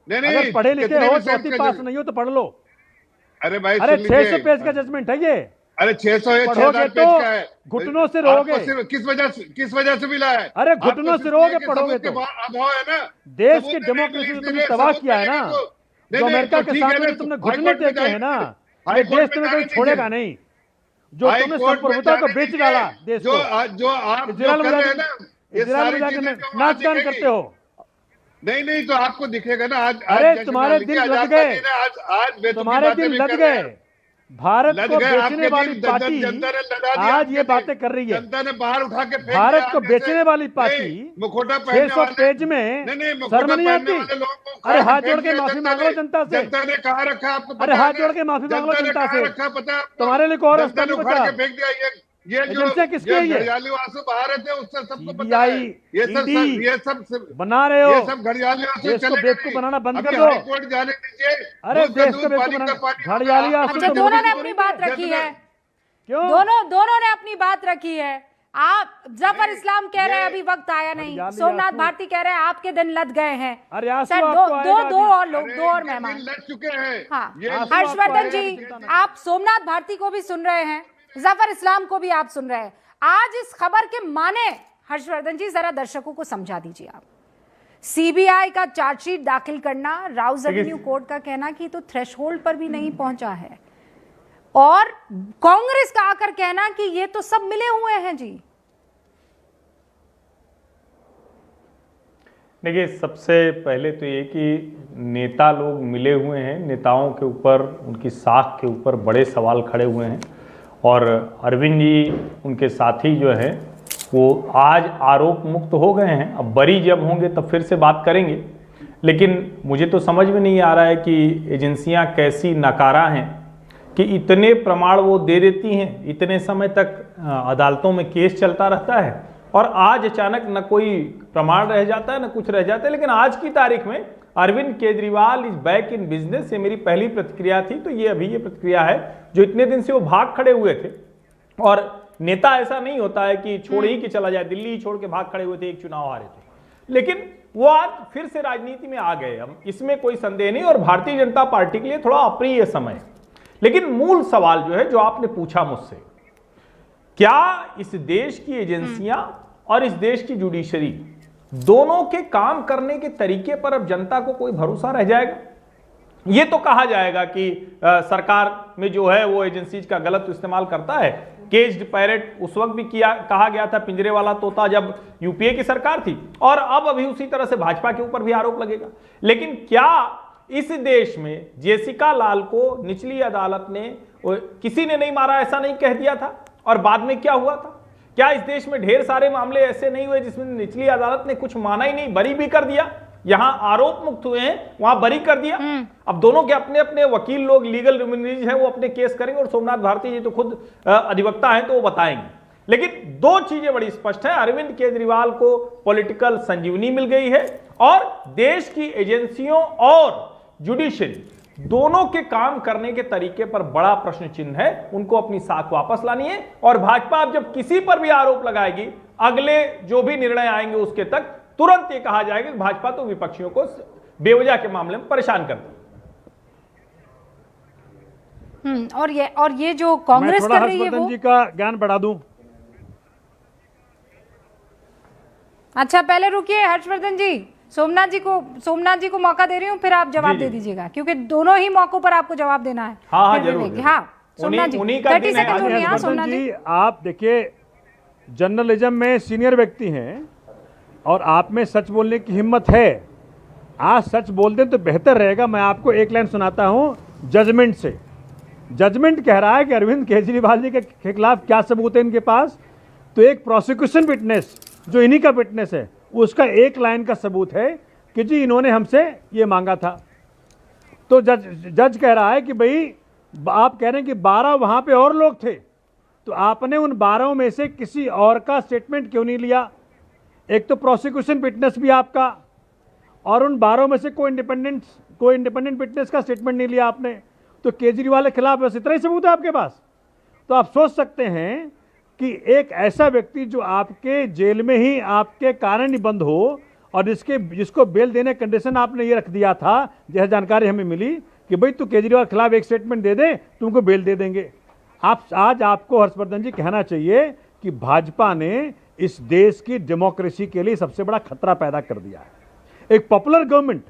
नहीं, अगर पढ़े लिखे कितने हो, भी सेंस चौथी का पास जज- नहीं हो तो पढ़ लो। अरे भाई, अरे सुन 600 लीजिए। पेज का जजमेंट है ये। अरे 600 है, पढ़ोगे 6000 तो पेज का है। घुटनों से आपको रोओगे। सिर्फ किस वजह से मिला है? अरे आपको घुटनों से सिर्फ रोओगे ये कि पढ़ोगे सबूत के तो। अभाव है ना। देश सबूत की देने के डेमोक्रेसी लिए को तुमने इसलिए तबाह सबूत किया है देने ना। को- जो नहीं, अमेरिका तो के ठीक है सामने ना, जो तुमने तो घुटने हाईकोर्ट में टेके हैं ना, ये हाईकोर्ट देश में तुम्हें जाने कभी छोड़ेगा दीजिए। नहीं। जो तुमने हाईकोर्ट में संप्रभुता को जाने बेच दीजिए। डाला देश जो को, आप जो इजराइल कर में रहे हैं ना, ये इजराइल सारी में जाके चीजें जो वहां नाच गान दिखेगी। करते हो। नहीं, तो आपको दिखेगा ना। आज अरे जश्न तुम्हारे मान लीजिए, दिन लद आजाद गए। का दिन है, आज बेतुकी तुम्हारे बातें दिन भी लद कर रहे गए। हैं। भारत लद को गए बेचने आपके वाली दिन, पार्टी जनता ने लगा दिया आज आपके ये दिन। बातें कर रही है। जनता ने बाहर उठा के फेंक भारत दिया को आप जैसे। बेचने वाली पार्टी नहीं, मुखौटा पहनने 600 वाले- पेज में नहीं, मुखौटा शर्म नहीं पहनने आती? वाले लोगों को अरे उठा हाथ फेंक जोड़ के दिया माफी मांग लो जनता से। जनता ने कहा रखा आपको पता अरे है हाथ ना? जोड़ के माफी मांग लो जनता ने जनता कहा से। रखा पता है आपको? तुम्हारे लिए कोई और जनता रास्ता ने नहीं उखाड़ बचा। के फेंक दिया। ये एजेंसियां किसकी है ये? घड़ियाली आंसू बाहर रहते हैं, उससे सबको पता CBI, है। ये सब बना रहे हो। ये सब घड़ियाली आंसू देश को चलेगा बेवकूफ नहीं। बनाना बंद अभी कर दो। हाईकोर्ट जाने दीजिए। अरे दूध का देश दूध, को बेवकूफ पानी का बनाना- पानी। घड़ियाली आंसू अच्छा, तो दोनों मोदी ने जी अपनी करेंगे। बात रखी है। क्यों? दोनों ने अपनी बात रखी है। आप जफर इस्लाम कह रहे हैं अभी वक्त आया नहीं। घड़ियाली सोमनाथ आंसू। भारती कह रहे हैं आपके दिन लद गए हैं। अरे आंसू सर, आपको दो आएगा दो अभी। और लोग, अरे दो और ये मेहमान। दिन लग चुके हैं। हाँ, ये आंसू हर्षवर्धन आपको जी, आएगा चिंता नहीं। आप सोमनाथ भारती को भी सुन रहे हैं, जफर इस्लाम को भी आप सुन रहे हैं। आज इस खबर के माने हर्षवर्धन जी जरा दर्शकों को समझा दीजिए आप। सीबीआई का चार्जशीट दाखिल करना, राउज एवेन्यू कोर्ट का कहना कि तो थ्रेशोल्ड पर भी नहीं पहुंचा है, और कांग्रेस का आकर कहना कि ये तो सब मिले हुए हैं जी। देखिए, सबसे पहले तो ये कि नेता लोग मिले हुए हैं, नेताओं के ऊपर, उनकी साख के ऊपर बड़े सवाल खड़े हुए हैं, और अरविंद जी उनके साथी जो हैं वो आज आरोप मुक्त हो गए हैं। अब बरी जब होंगे तब फिर से बात करेंगे, लेकिन मुझे तो समझ में नहीं आ रहा है कि एजेंसियां कैसी नकारा हैं कि इतने प्रमाण वो दे देती हैं, इतने समय तक अदालतों में केस चलता रहता है, और आज अचानक न कोई प्रमाण रह जाता है न कुछ रह जाता है। लेकिन आज की तारीख में Arvind Kejriwal is back in business, ये मेरी पहली प्रतिक्रिया थी, तो ये अभी ये प्रतिक्रिया है। जो इतने दिन से वो भाग खड़े हुए थे, और नेता ऐसा नहीं होता है कि छोड़ ही के चला जाए, दिल्ली ही छोड़ के भाग खड़े हुए थे, एक चुनाव हारे थे, लेकिन वो आज फिर से राजनीति में आ गए, हम इसमें कोई संदेह नहीं, और भारतीय जनता पार्टी के लिए थोड़ा अप्रिय समय है। लेकिन मूल सवाल जो है, जो आपने पूछा मुझसे, क्या इस देश की एजेंसियां और इस देश की जुडिशरी दोनों के काम करने के तरीके पर अब जनता को कोई भरोसा रह जाएगा? ये तो कहा जाएगा कि सरकार में जो है वो एजेंसीज का गलत इस्तेमाल करता है। केज्ड पैरेट उस वक्त भी कहा गया था, पिंजरे वाला तोता, जब यूपीए की सरकार थी, और अब अभी उसी तरह से भाजपा के ऊपर भी आरोप लगेगा। लेकिन क्या इस देश में जेसिका लाल को निचली अदालत ने, किसी ने नहीं मारा ऐसा नहीं कह दिया था, और बाद में क्या हुआ था? क्या इस देश में ढेर सारे मामले ऐसे नहीं हुए जिसमें निचली अदालत ने कुछ माना ही नहीं, बरी भी कर दिया? यहां आरोप मुक्त हुए हैं, वहां बरी कर दिया। अब दोनों के अपने अपने वकील लोग, लीगल रेमिडीज हैं, वो अपने केस करेंगे और सोमनाथ भारती जी तो खुद अधिवक्ता हैं तो वो बताएंगे। लेकिन दो चीजें बड़ी स्पष्ट है, अरविंद केजरीवाल को पॉलिटिकल संजीवनी मिल गई है और देश की एजेंसियों और जुडिशरी दोनों के काम करने के तरीके पर बड़ा प्रश्न चिन्ह है। उनको अपनी साख वापस लानी है और भाजपा अब जब किसी पर भी आरोप लगाएगी, अगले जो भी निर्णय आएंगे उसके तक तुरंत ये कहा जाएगा कि भाजपा तो विपक्षियों को बेवजह के मामले में परेशान करती। और ये जो कांग्रेस कर रही है हर्षवर्धन वो, जी का ज्ञान बढ़ा दूं। अच्छा पहले रुकिए हर्षवर्धन जी, सोमनाथ जी को मौका दे रही हूँ, फिर आप जवाब दे दीजिएगा क्योंकि दोनों ही मौकों पर आपको जवाब देना है। हाँ, फिर जरूर, मिलेगी। जरूर। हाँ सोमनाथ जी, उन्हीं का 30 दिन है। सेकंड होंगे। हाँ हर्षवर्धन सोमनाथ जी, आप देखिए जर्नलिज्म में सीनियर व्यक्ति हैं और आप में सच बोलने की हिम्मत है। आज सच बोल दें तो बेहतर रहेगा। मैं आपको एक लाइन सुनाता हूं जजमेंट से। जजमेंट कह रहा है कि अरविंद केजरीवाल जी के खिलाफ क्या सबूत है इनके पास। तो एक प्रोसिक्यूशन विटनेस जो इन्हीं का विटनेस है, उसका एक लाइन का सबूत है कि जी इन्होंने हमसे ये मांगा था। तो जज कह रहा है कि भाई आप कह रहे हैं कि 12 वहां पे और लोग थे, तो आपने उन 12 में से किसी और का स्टेटमेंट क्यों नहीं लिया? एक तो प्रोसिक्यूशन विटनेस भी आपका, और उन 12 में से कोई इंडिपेंडेंट विटनेस का स्टेटमेंट नहीं लिया आपने। तो केजरीवाल के खिलाफ बस इतना ही सबूत है आपके पास। तो आप सोच सकते हैं कि एक ऐसा व्यक्ति जो आपके जेल में ही आपके कारण ही बंद हो और जिसको बेल देने कंडीशन आपने ये रख दिया था, जैसे जानकारी हमें मिली कि भाई तू केजरीवाल के खिलाफ एक स्टेटमेंट दे दे, तुमको बेल दे देंगे। आज आपको हर्षवर्धन जी कहना चाहिए कि भाजपा ने इस देश की डेमोक्रेसी के लिए सबसे बड़ा खतरा पैदा कर दिया है। एक popular government,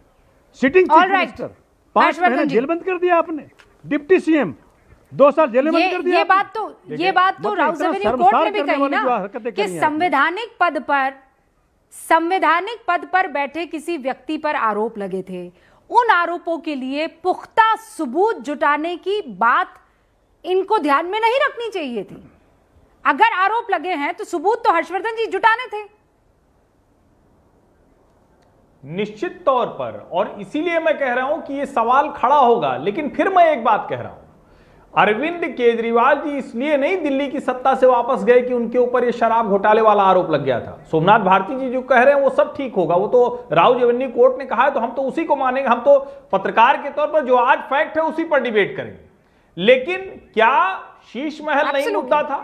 sitting chief minister 5 महीने जेल बंद कर दिया आपने, डिप्टी सीएम 2 साल जेल में बंद कर दिया। ये बात तो राउज एवेन्यू कोर्ट ने भी कही ना कि संवैधानिक पद पर बैठे किसी व्यक्ति पर आरोप लगे थे, उन आरोपों के लिए पुख्ता सबूत जुटाने की बात इनको ध्यान में नहीं रखनी चाहिए थी। अगर आरोप लगे हैं तो सबूत तो हर्षवर्धन जी जुटाने थे। निश्चित तौर पर, और इसीलिए मैं कह रहा हूं कि यह सवाल खड़ा होगा। लेकिन फिर मैं एक बात कह रहा हूं, अरविंद केजरीवाल जी इसलिए नहीं दिल्ली की सत्ता से वापस गए कि उनके ऊपर ये शराब घोटाले वाला आरोप लग गया था। सोमनाथ भारती जी जो कह रहे हैं वो सब ठीक होगा, वो तो राउज एवेन्यू कोर्ट ने कहा है तो हम तो उसी को मानेंगे। हम तो पत्रकार के तौर पर जो आज फैक्ट है उसी पर डिबेट करेंगे। लेकिन क्या शीश महल नहीं मुद्दा था?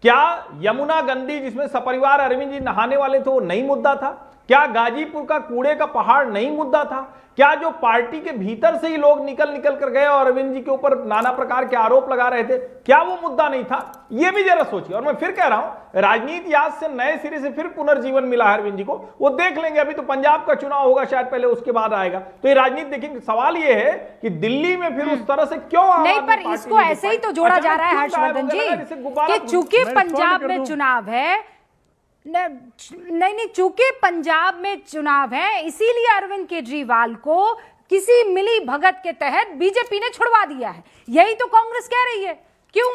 क्या यमुना गंदी जिसमें सपरिवार अरविंद जी नहाने वाले थे वो नहीं मुद्दा था? क्या गाजीपुर का कूड़े का पहाड़ नहीं मुद्दा था? क्या जो पार्टी के भीतर से ही लोग निकल कर गए और अरविंद जी के ऊपर नाना प्रकार के आरोप लगा रहे थे, क्या वो मुद्दा नहीं था? ये भी जरा सोचिए। और मैं फिर कह रहा हूं, राजनीति आज से नए सिरे से फिर पुनर्जीवन मिला है अरविंद जी को, वो देख लेंगे। अभी तो पंजाब का चुनाव होगा शायद, पहले उसके बाद आएगा, तो ये राजनीति देखेंगे। सवाल ये है कि दिल्ली में फिर उस तरह से क्यों नहीं, पर इसको ऐसे ही तो जोड़ा जा रहा है हर्षवर्धन जी कि चूंकि पंजाब में चुनाव है, नहीं, चूंकि पंजाब में चुनाव है इसीलिए अरविंद केजरीवाल को किसी मिली भगत के तहत बीजेपी ने छुड़वा दिया है। यही तो कांग्रेस कह रही है। क्यों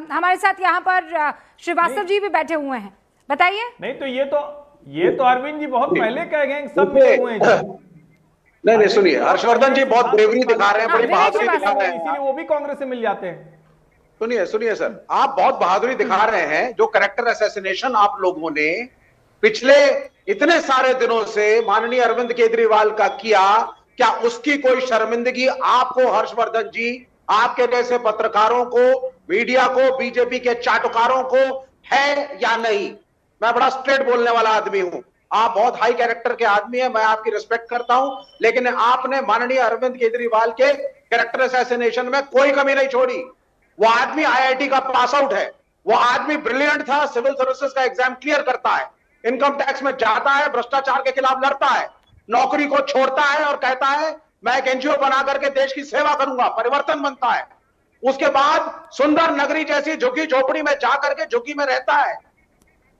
हमारे साथ यहाँ पर श्रीवास्तव जी भी बैठे हुए हैं, बताइए। नहीं तो ये तो अरविंद जी बहुत पहले कह गए, सब मिले हुए हैं। नहीं सुनिए, हर्षवर्धन जी बहुत ब्रेवरी दिखा रहे हैं, बड़ी बहादुरी दिखा रहे हैं, इसीलिए वो भी कांग्रेस से मिल जाते हैं। सुनिए सर, आप बहुत बहादुरी दिखा रहे हैं। जो कैरेक्टर असैसिनेशन आप लोगों ने पिछले इतने सारे दिनों से माननीय अरविंद केजरीवाल का किया, क्या उसकी कोई शर्मिंदगी आपको हर्षवर्धन जी, आपके जैसे पत्रकारों को, मीडिया को, बीजेपी के चाटुकारों को है या नहीं? मैं बड़ा स्ट्रेट बोलने वाला आदमी हूं। आप बहुत हाई कैरेक्टर के आदमी हैं, मैं आपकी रिस्पेक्ट करता हूं, लेकिन आपने माननीय अरविंद केजरीवाल के कैरेक्टर असैसिनेशन में कोई कमी नहीं छोड़ी। वो आदमी आईआईटी का पास आउट है, वो आदमी ब्रिलियंट था, सिविल सर्विसेज का एग्जाम क्लियर करता है, इनकम टैक्स में जाता है, भ्रष्टाचार के खिलाफ लड़ता है, नौकरी को छोड़ता है और कहता है मैं एक एनजीओ बना करके देश की सेवा करूंगा, परिवर्तन बनता है। उसके बाद सुंदर नगरी जैसी झुग्गी झोपड़ी में जाकर के झुग्गी में रहता है,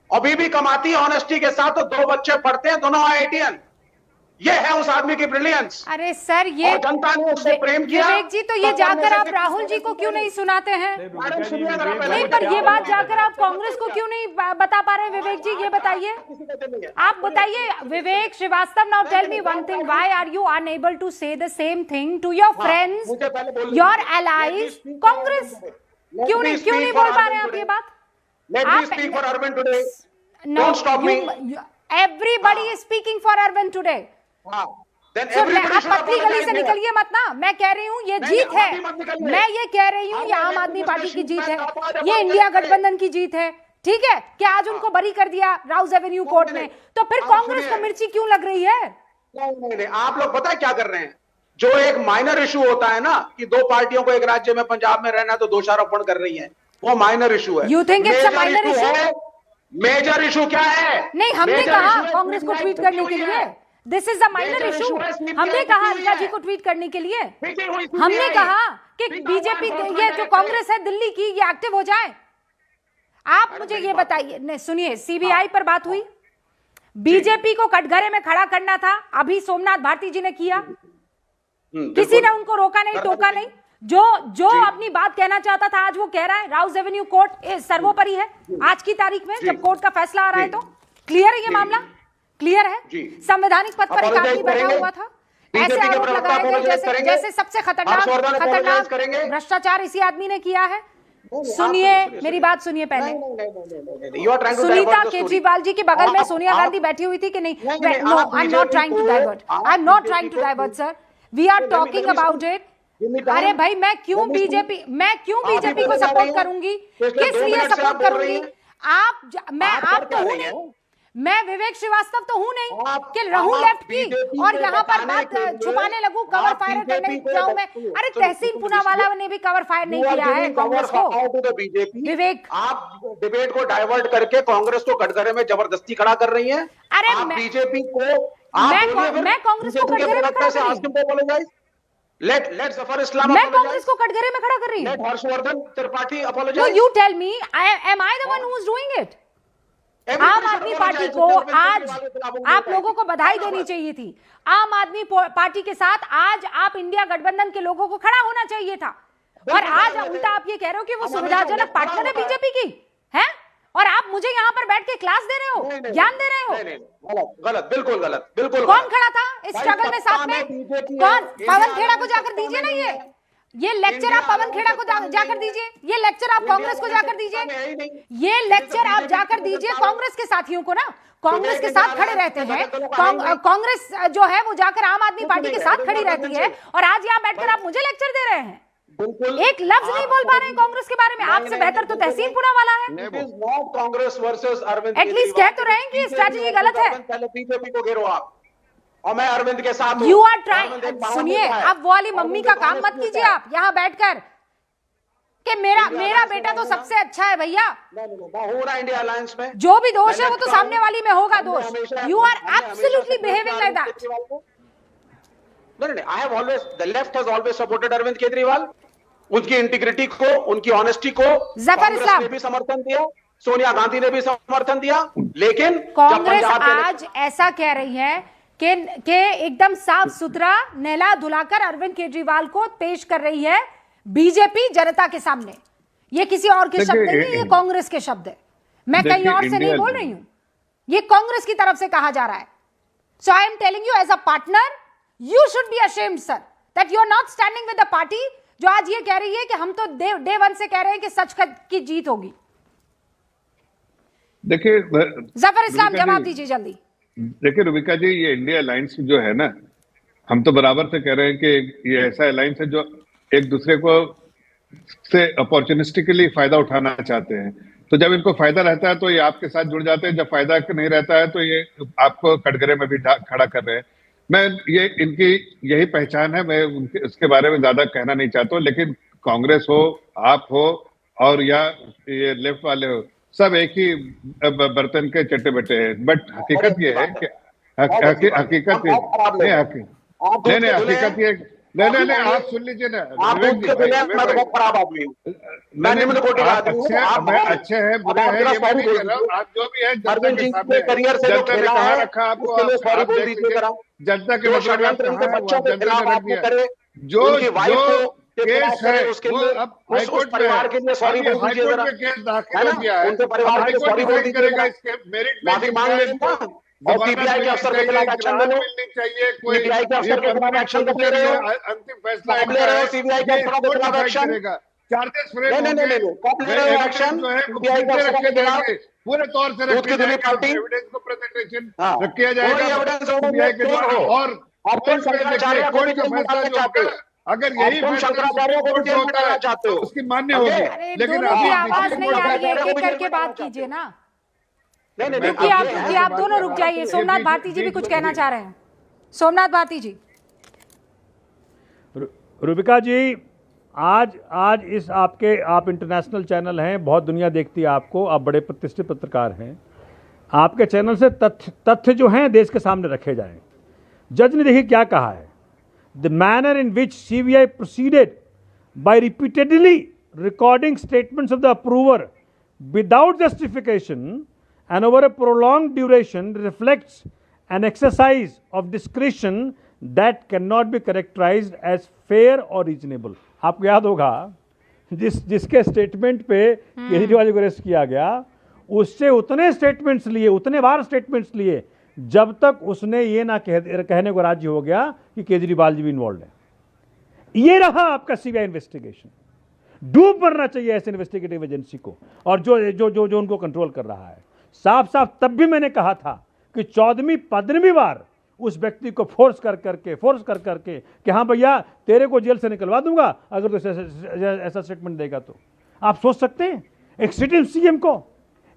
अभी भी कमाती है ऑनेस्टी के साथ, तो 2 बच्चे पढ़ते हैं, दोनों आईआईटीएन। ये है उस आदमी की ब्रिलियंस। अरे सर, ये और जनता ने उससे प्रेम किया। विवेक जी, तो ये तो जाकर करने आप से राहुल जी को क्यों नहीं सुनाते हैं? मैडम सुनिए जरा पहले नहीं, मुझे पर ये आप बात बताइए। जाकर आप कांग्रेस को क्यों नहीं बता पा रहे विवेक जी? ये बताइए, किसी का दिल नहीं है। आप बताइए Vivek Srivastava. Now tell me one thing, why are you unable to say the same thing to your friends, मुझे पहले बोलने योर दीजिए। एलाइज कांग्रेस? क्यों नहीं बोल पा रहे हैं आप ये बात? Let me speak for Arvind today. Don't stop me. Everybody is speaking for Arvind today. हाँ, then So, everybody आप should पतली गली apologize से here. निकलिए मत ना। मैं कह रही हूँ ये नहीं, जीत आप है। भी मत निकलिए। मैं ये कह रही हूँ ये आप आम एक आदमी दूसरे पार्टी की से जीत है, मैं आप ये आप इंडिया आप गठबंधन की जीत है। ठीक है, क्या आज उनको बरी कर दिया राउज एवेन्यू कोर्ट में, तो फिर आप कांग्रेस को सुनिए। मिर्ची क्यों लग रही है? नहीं, आप लोग पता है क्या कर रहे हैं? जो एक माइनर इशू होता है ना कि दो पार्टियों को एक राज्य में पंजाब में रहना, तो दोषारोपण कर रही है, वो माइनर इशू है। You think it's a minor issue? Major issue क्या है? नहीं, हमने Major कहा issue है कांग्रेस को CBI ट्वीट करने के हुई लिए है। This is a minor Major issue. issue है, CBI हमने कहा हुई अलका है। जी को ट्वीट करने के लिए। पीछे हुई CBI। हमने कहा कि Because बीजेपी, enforcement ये जो director- कांग्रेस है दिल्ली की, ये एक्टिव हो जाए। आप मुझे ये बताइए, नहीं सुनिए, सीबीआई पर बात हुई, बीजेपी को कटघरे में खड़ा करना था, अभी सोमनाथ भारती जी ने किया, किसी ने उनको रोका नहीं, टोका नहीं। जो जो अपनी बात कहना चाहता था आज वो कह रहा है। राउज एवेन्यू कोर्ट सर्वोपरि है आज की तारीख में, जब कोर्ट का फैसला आ रहा है तो क्लियर है, ये मामला क्लियर है। संवैधानिक पद पर एक आदमी बैठा हुआ था, ऐसे आरोप लगाए गए जैसे सबसे खतरनाक भ्रष्टाचार इसी आदमी ने किया है। सुनिए मेरी बात, सुनिए पहले। सुनीता केजरीवाल जी के बगल में सोनिया गांधी बैठी हुई थी कि नहीं? No, I am not trying to divert, I am not trying to divert sir, we are talking about it. अरे भाई, मैं क्यों बीजेपी को सपोर्ट करूंगी? किस लिए सपोर्ट करूंगी? आप तो हूं नहीं, मैं विवेक श्रीवास्तव तो हूं नहीं कि रहूं लेफ्ट की और यहाँ पर बात छुपाने लगूं, कवर फायर करने जाऊं मैं। अरे तहसीन पूनावाला ने भी कवर फायर नहीं किया है कांग्रेस को। विवेक, आप डिबेट को डाइवर्ट करके कांग्रेस को कटघरे में जबरदस्ती खड़ा कर रही हैं। अरे आप बीजेपी को मैं कांग्रेस को कटघरे में खड़ा कर रही हूं। लेट जफर इस्लाम मैं कांग्रेस को कटघरे में खड़ा कर रही हूं। Let Harshvardhan Tripathi no, apologise. You tell me, am I the one who is doing it? Aam Aadmi party को आज आप लोगों को बधाई देनी चाहिए थी। आम आदमी पार्टी के साथ आज आप इंडिया गठबंधन के लोगों को खड़ा होना चाहिए था, और आज उल्टा आप ये कह रहे हो कि वो सुविधाजनक पार्टनर है बीजेपी की है, और आप मुझे यहाँ पर बैठ के क्लास दे रहे हो, ज्ञान दे रहे हो। गलत, बिल्कुल गलत, बिल्कुल। कौन खड़ा था इस स्ट्रगल में साथ में? कौन? पवन खेड़ा को जाकर दीजिए ना ये लेक्चर आप पवन खेड़ा को जाकर दीजिए, ये लेक्चर आप कांग्रेस को जाकर दीजिए, ये लेक्चर आप जाकर दीजिए कांग्रेस के साथियों को ना। कांग्रेस के साथ खड़े रहते हैं, कांग्रेस जो है वो जाकर आम आदमी पार्टी के साथ खड़ी रहती है, और आज यहाँ बैठकर आप मुझे लेक्चर दे रहे हैं। एक लफ्ज नहीं बोल पा रहे हैं कांग्रेस के बारे में। आपसे बेहतर तो तहसीन पूनावाला है। कांग्रेस वर्सेस अरविंद एटलीस्ट कह तो रहे हैं कि स्ट्रैटेजी गलत है। पहले बीजेपी को घेरो आप, और मैं अरविंद के साथ हूं। यू आर ट्राइंग, सुनिए, अब वो वाली मम्मी का काम मत कीजिए आप यहाँ बैठकर कि मेरा बेटा तो सबसे अच्छा है। भैया, इंडिया अलायंस में जो भी दोष है वो तो सामने वाली में होगा दोष। You are absolutely behaving like that. नहीं, I have always, the left has always supported Arvind Kejriwal. उनकी इंटीग्रिटी को, उनकी ऑनेस्टी को कांग्रेस ने भी समर्थन दिया, सोनिया गांधी ने भी समर्थन दिया, लेकिन कांग्रेस आज ऐसा कह रही है कि एकदम साफ सुथरा नहला धुलाकर अरविंद केजरीवाल को पेश कर रही है बीजेपी जनता के सामने। ये किसी और के शब्द नहीं, ये कांग्रेस के शब्द है। मैं कहीं और से नहीं बोल रही हूं, ये कांग्रेस की तरफ से कहा जा रहा है। So I am telling you as a partner, you should be ashamed sir that you are not standing with the party जो आज ये कह रही है कि हम तो डे वन से कह रहे हैं कि सच की जीत होगी। देखिए जफर इस्लाम, जवाब दीजिए जल्दी। देखिए रुबिका जी, ये इंडिया अलायंस जो है ना, हम तो बराबर से कह रहे हैं कि ये ऐसा अलायंस है जो एक दूसरे को से अपॉर्चुनिस्टिकली फायदा उठाना चाहते हैं। तो जब इनको फायदा रहता है तो ये आपके साथ जुड़ जाते हैं, जब फायदा नहीं रहता है तो ये आपको कटघरे में भी खड़ा कर रहे हैं। मैं ये इनकी यही पहचान है, मैं उनके उसके बारे में ज्यादा कहना नहीं चाहता हूँ। लेकिन कांग्रेस हो, आप हो, और या ये लेफ्ट वाले हो, सब एक ही बर्तन के चट्टे बट्टे हैं। बट हकीकत ये है कि हकीकत ये नहीं, हकीकत ये नहीं, आप सुन लीजिए ना। आप दूध के बिना मैं तो बहुत खराब आदमी हूँ, मैं निम्न कोटि का आदमी हूँ। आप अच्छे हैं बुरे हैं ये मैं नहीं कह रहा हूँ, आप जो भी है जनता के सामने, करियर से जो खेला कहाँ है रखा आपको, उसके लिए सॉरी आप बोल देख दीजिए लीजिए, जरा। जनता के जो मतलब में षड्यंत्र इनके कहाँ है, वो बच्चों के जनता खिलाफ ने रख आपको दिया। करे, जो उनकी वाइफ को केस है उसके वो लिए अब उस हाईकोर्ट में परिवार के लिए सॉरी बोल दीजिए हाईकोर्ट जरा, में केस है दाखिल ना? हो गया है, उनके परिवार के लिए सॉरी बोल दीजिए करेगा जरा, इसके मेरिट माफी मांग लें ना, और सीबीआई के अफसर के खिलाफ एक्शन ले लो, मिलनी चाहिए, कोई सीबीआई के अफसर के खिलाफ एक्शन कब ले रहे हो? अंतिम फैसला कब ले रहे हो सीबीआई के अफसरों के खिलाफ एक्शन? चार्जेस फ्रेम नहीं, होंगे, कब ले रहे हो एक्शन? जो है सीबीआई के अफसरों के खिलाफ पूरे तौर से दूध की धुली पार्टी, एविडेंस को प्रेजेंटेशन हाँ, किया जाएगा कोई एविडेंस सीबीआई के द्वारा। और अब तुम शंकराचार्य को भी जेल में डालना चाहते हो, अगर यही तुम शंकराचार्य को भी जेल में डालना चाहते हो, उसकी मान्य होगी, अरे लेकिन दोनों की अभी आवाज किसी नहीं आ रही है, कोर्ट एक एक में करके बात कीजिए ना। नहीं, रुकिए आप दोनों रुक जाइए। सोमनाथ भारती जी भी कुछ कहना चाह रहे हैं। सोमनाथ भारती जी। रूबिका जी, आज इस आप इंटरनेशनल चैनल हैं, बहुत दुनिया देखती है आपको, आप बड़े प्रतिष्ठित पत्रकार हैं, आपके चैनल से तथ्य जो हैं देश के सामने रखे जाएं। जज ने देखिए क्या कहा है, the manner in which CBI proceeded by repeatedly recording statements of the approver without justification and over a prolonged duration reflects an exercise of discretion that cannot be characterized as fair or reasonable। आपको याद होगा जिसके स्टेटमेंट पे केजरीवाल जी को अरेस्ट किया गया, उससे उतने स्टेटमेंट्स लिए, उतने बार स्टेटमेंट्स लिए जब तक उसने ये ना कहने को राजी हो गया कि केजरीवाल जी भी इन्वॉल्व है। ये रहा आपका CBI इन्वेस्टिगेशन। डूब मरना चाहिए ऐसे इन्वेस्टिगेटिव एजेंसी को, और जो उनको कंट्रोल कर रहा है। साफ तब भी मैंने कहा था कि 14वीं 15वीं बार उस व्यक्ति को फोर्स कर करके कि हाँ भैया तेरे को जेल से निकलवा दूंगा अगर तो ऐसा स्टेटमेंट देगा। तो आप सोच सकते हैं एक सिटिंग CM को,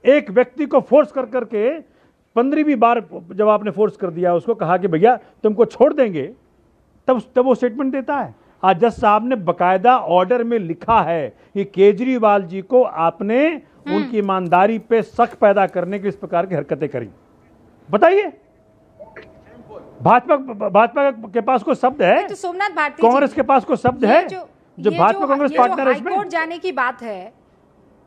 एक व्यक्ति को फोर्स कर करके 15वीं बार जब आपने फोर्स कर दिया, उसको कहा कि भैया तुमको छोड़ देंगे, तब वो स्टेटमेंट देता है। आज जज साहब ने बकायदा ऑर्डर में लिखा है कि केजरीवाल जी को आपने उनकी ईमानदारी पे शक पैदा करने की इस प्रकार की हरकतें करी। बताइए, भाजपा के पास कोई शब्द है? तो सोमनाथ भारती, कांग्रेस के पास कोई शब्द है जो भाजपा कांग्रेस पार्टनर है इसमें? हाईकोर्ट जाने की बात है,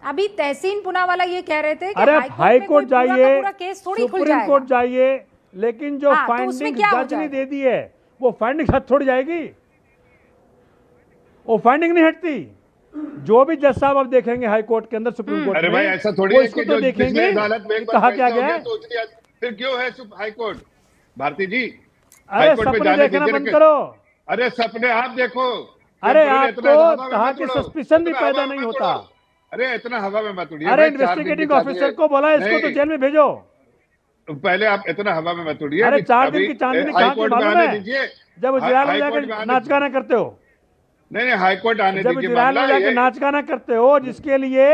अभी तहसीन पूनावाला ये कह रहे थे कि अरे हाईकोर्ट जाइए, सुप्रीम कोर्ट जाइए, लेकिन जो तो फाइंडिंग जज ने दे दी है वो फाइंडिंग हट थोड़ी जाएगी, वो फाइंडिंग नहीं हटती। जो भी जज साहब आप देखेंगे हाई कोर्ट के अंदर, सुप्रीम कोर्ट अरे में, भाई ऐसा थोड़ी वो है इसको कि तो देखेंगे कहा क्या गया है। फिर क्यों है हाई कोर्ट? भारती जी, अरे सपने देखना बंद करो। अरे सपने आप देखो। अरे आपको कहा कि सस्पिशन भी पैदा नहीं होता। अरे इतना हवा में मत उड़िए। अरे इन्वेस्टिगेटिंग ऑफिसर को बोला इसको तो जेल में भेजो। पहले आप इतना हवा में मत उड़िए। अरे 4 दिन की चांदनी कहाँ की मालूम है, जब उजराल में जाकर नाच गाना करते हो। नहीं हाईकोर्ट आने जब दीजिए। उजराल में जाकर नाच गाना करते हो, जिसके लिए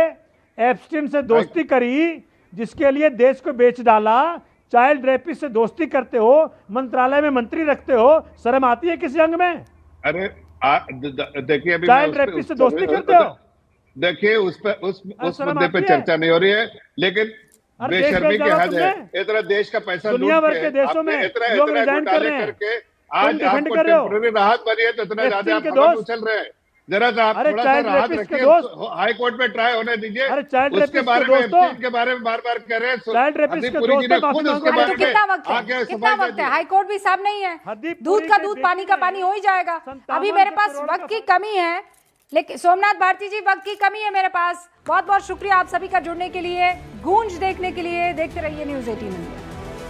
एप्स्टीन से दोस्ती करी, जिसके लिए देश को बेच डाला, चाइल्ड रेपिस्ट से दोस्ती करते हो, मंत्रालय में मंत्री रखते हो, शर्म आती है किसी अंग में? अरे देखिए, अभी चाइल्ड रेपिस्ट से दोस्ती करते हो। देखिए उस मुद्दे पे चर्चा नहीं हो रही है, लेकिन बेशर्मी की हद है। इतना देश का पैसा दुनिया भर के देशों में लोग रिजाइन कर रहे हैं, आज आपको टेम्पररी राहत बनी है तो इतना ज्यादा आप हवा में उछल रहे हैं। जरा सा आप थोड़ा सा राहत रखिए, हाई कोर्ट में ट्राई होने दीजिए। उसके बारे में बार बार कह रहे हैं। कितना वक्त है? हाई कोर्ट भी साफ नहीं है, दूध का दूध पानी का पानी हो ही जाएगा। अभी मेरे पास वक्त की कमी है, लेकिन सोमनाथ भारती जी वक्त की कमी है मेरे पास। बहुत बहुत शुक्रिया आप सभी का जुड़ने के लिए, गूंज देखने के लिए। देखते रहिए न्यूज़ 18।